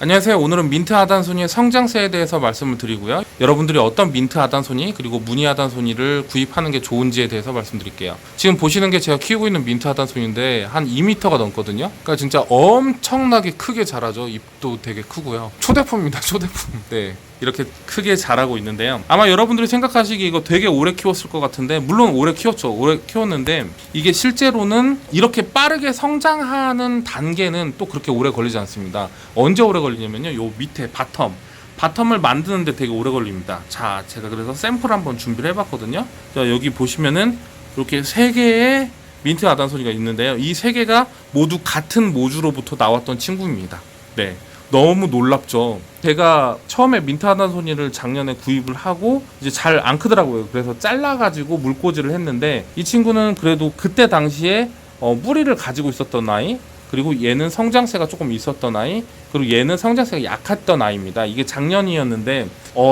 안녕하세요. 오늘은 민트 하단손이의 성장세에 대해서 말씀을 드리고요. 여러분들이 어떤 민트 하단손이 그리고 무늬 하단손이를 구입하는 게 좋은지에 대해서 말씀드릴게요. 지금 보시는 게 제가 키우고 있는 민트 하단손인데 한 2m가 넘거든요. 그러니까 진짜 엄청나게 크게 자라죠. 잎도 되게 크고요. 초대품입니다. 초대품. 네. 이렇게 크게 자라고 있는데요. 아마 여러분들이 생각하시기에 이거 되게 오래 키웠을 것 같은데, 물론 오래 키웠죠. 오래 키웠는데 이게 실제로는 이렇게 빠르게 성장하는 단계는 또 그렇게 오래 걸리지 않습니다. 언제 오래 걸리냐면요, 요 밑에 바텀을 만드는데 되게 오래 걸립니다. 자, 제가 그래서 샘플 한번 준비를 해봤거든요. 자, 여기 보시면은 이렇게 3개의 민트 하단손이가 있는데요. 이 3개가 모두 같은 모주로부터 나왔던 친구입니다. 네. 너무 놀랍죠. 제가 처음에 민트 하단손이를 작년에 구입을 하고 이제 잘 안 크더라고요. 그래서 잘라가지고 물꽂이를 했는데, 이 친구는 그래도 그때 당시에 뿌리를 가지고 있었던 아이, 그리고 얘는 성장세가 조금 있었던 아이, 그리고 얘는 성장세가 약했던 아이입니다. 이게 작년이었는데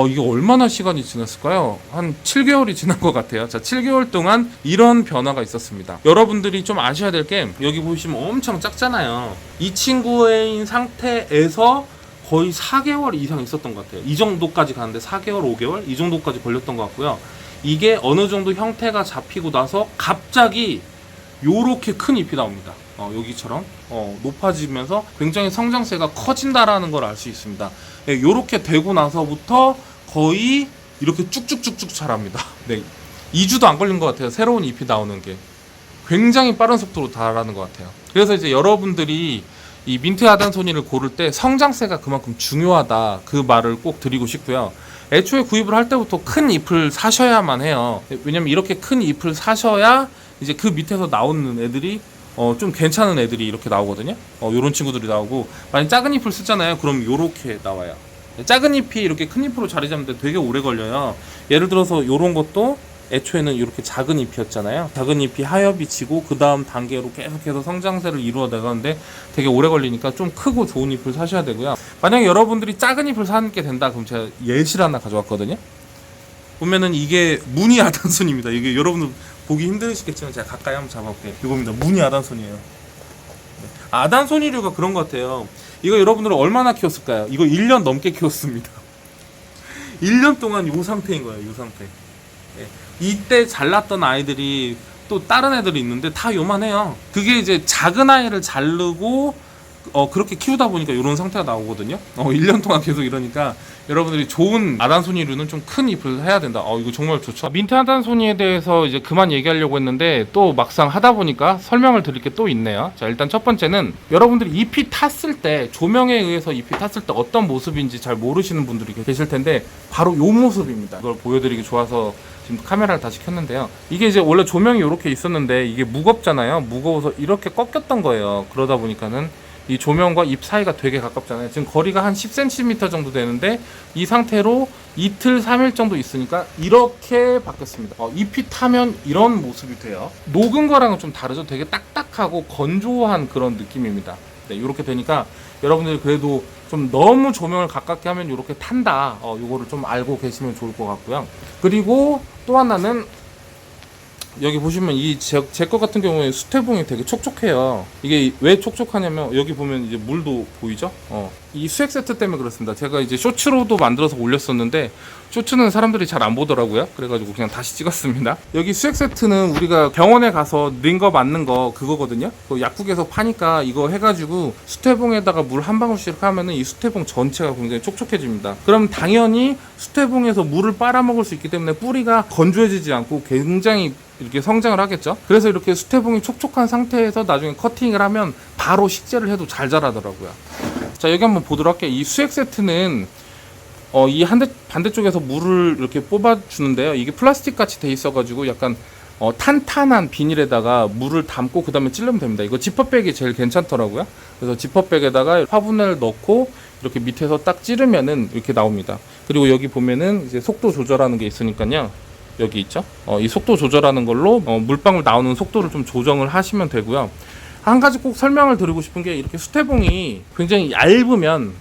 이게 얼마나 시간이 지났을까요? 한 7개월이 지난 것 같아요. 자, 7개월 동안 이런 변화가 있었습니다. 여러분들이 좀 아셔야 될 게, 여기 보시면 엄청 작잖아요. 이 친구의 상태에서 거의 4개월 이상 있었던 것 같아요. 이 정도까지 가는데 4개월, 5개월? 이 정도까지 걸렸던 것 같고요. 이게 어느 정도 형태가 잡히고 나서 갑자기 요렇게 큰 잎이 나옵니다. 여기처럼 높아지면서 굉장히 성장세가 커진다라는 걸 알 수 있습니다. 네, 요렇게 되고 나서부터 거의 이렇게 쭉쭉쭉쭉 자랍니다. 네, 2주도 안 걸린 것 같아요. 새로운 잎이 나오는 게 굉장히 빠른 속도로 자라는 것 같아요. 그래서 이제 여러분들이 이 민트 하단손이를 고를 때 성장세가 그만큼 중요하다, 그 말을 꼭 드리고 싶고요. 애초에 구입을 할 때부터 큰 잎을 사셔야만 해요. 왜냐면 이렇게 큰 잎을 사셔야 이제 그 밑에서 나오는 애들이 좀 괜찮은 애들이 이렇게 나오거든요. 요런 친구들이 나오고, 만약 작은 잎을 쓰잖아요. 그럼 요렇게 나와요. 작은 잎이 이렇게 큰 잎으로 자리 잡는데 되게 오래 걸려요. 예를 들어서 요런 것도 애초에는 이렇게 작은 잎이었잖아요. 작은 잎이 하엽이 지고 그 다음 단계로 계속해서 성장세를 이루어 나가는데 되게 오래 걸리니까 좀 크고 좋은 잎을 사셔야 되고요. 만약에 여러분들이 작은 잎을 사게 된다, 그럼 제가 예시를 하나 가져왔거든요. 보면은 이게 무늬 하단손입니다. 이게 여러분들 보기 힘드시겠지만 제가 가까이 한번 잡아볼게요. 이겁니다. 무늬 하단손이에요. 하단손이류가 그런 것 같아요. 이거 여러분들은 얼마나 키웠을까요? 이거 1년 넘게 키웠습니다. 1년 동안 이 상태인 거예요. 이 상태. 네. 이때 잘났던 아이들이 또 다른 애들이 있는데 다 요만해요. 그게 이제 작은 아이를 자르고 그렇게 키우다 보니까 이런 상태가 나오거든요. 1년 동안 계속 이러니까 여러분들이 좋은 하단손이류는 좀 큰 잎을 해야 된다. 이거 정말 좋죠. 민트 하단손이에 대해서 이제 그만 얘기하려고 했는데 또 막상 하다 보니까 설명을 드릴 게 또 있네요. 자, 일단 첫 번째는 여러분들이 잎이 탔을 때, 조명에 의해서 잎이 탔을 때 어떤 모습인지 잘 모르시는 분들이 계실 텐데, 바로 요 모습입니다. 이걸 보여드리기 좋아서 지금 카메라를 다시 켰는데요. 이게 이제 원래 조명이 이렇게 있었는데 이게 무겁잖아요. 무거워서 이렇게 꺾였던 거예요. 그러다 보니까는 이 조명과 잎 사이가 되게 가깝잖아요. 지금 거리가 한 10cm 정도 되는데 이 상태로 이틀 3일 정도 있으니까 이렇게 바뀌었습니다. 잎이 타면 이런 모습이 돼요. 녹은 거랑은 좀 다르죠. 되게 딱딱하고 건조한 그런 느낌입니다. 네, 이렇게 되니까 여러분들이 그래도 좀 너무 조명을 가깝게 하면 이렇게 탄다, 요거를 좀 알고 계시면 좋을 것 같고요. 그리고 또 하나는 여기 보시면 제 거 같은 경우에 수태봉이 되게 촉촉해요. 이게 왜 촉촉하냐면 여기 보면 이제 물도 보이죠? 이 수액 세트 때문에 그렇습니다. 제가 이제 쇼츠로도 만들어서 올렸었는데 쇼츠는 사람들이 잘 안 보더라고요. 그래가지고 그냥 다시 찍었습니다. 여기 수액 세트는 우리가 병원에 가서 넣은 거 맞는 거 그거거든요. 약국에서 파니까 이거 해가지고 수태봉에다가 물 한 방울씩 하면은 이 수태봉 전체가 굉장히 촉촉해집니다. 그럼 당연히 수태봉에서 물을 빨아먹을 수 있기 때문에 뿌리가 건조해지지 않고 굉장히 이렇게 성장을 하겠죠. 그래서 이렇게 수태봉이 촉촉한 상태에서 나중에 커팅을 하면 바로 식재를 해도 잘 자라더라고요. 자, 여기 한번 보도록 할게요. 이 수액 세트는 이 반대쪽에서 물을 이렇게 뽑아주는데요. 이게 플라스틱 같이 돼 있어가지고 약간 탄탄한 비닐에다가 물을 담고 그 다음에 찌르면 됩니다. 이거 지퍼백이 제일 괜찮더라고요. 그래서 지퍼백에다가 화분을 넣고 이렇게 밑에서 딱 찌르면은 이렇게 나옵니다. 그리고 여기 보면은 이제 속도 조절하는 게 있으니까요. 여기 있죠. 이 속도 조절하는 걸로 물방울 나오는 속도를 좀 조정을 하시면 되고요. 한 가지 꼭 설명을 드리고 싶은 게, 이렇게 수태봉이 굉장히 얇으면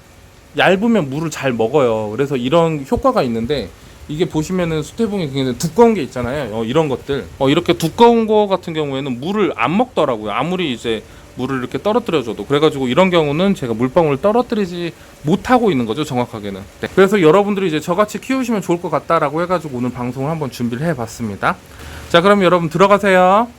물을 잘 먹어요. 그래서 이런 효과가 있는데, 이게 보시면은 수태봉이 굉장히 두꺼운 게 있잖아요. 이런 것들 이렇게 두꺼운 거 같은 경우에는 물을 안 먹더라고요. 아무리 이제 물을 이렇게 떨어뜨려줘도. 그래가지고 이런 경우는 제가 물방울을 떨어뜨리지 못하고 있는 거죠, 정확하게는. 네. 그래서 여러분들이 이제 저같이 키우시면 좋을 것 같다라고 해가지고 오늘 방송을 한번 준비를 해봤습니다. 자, 그럼 여러분 들어가세요.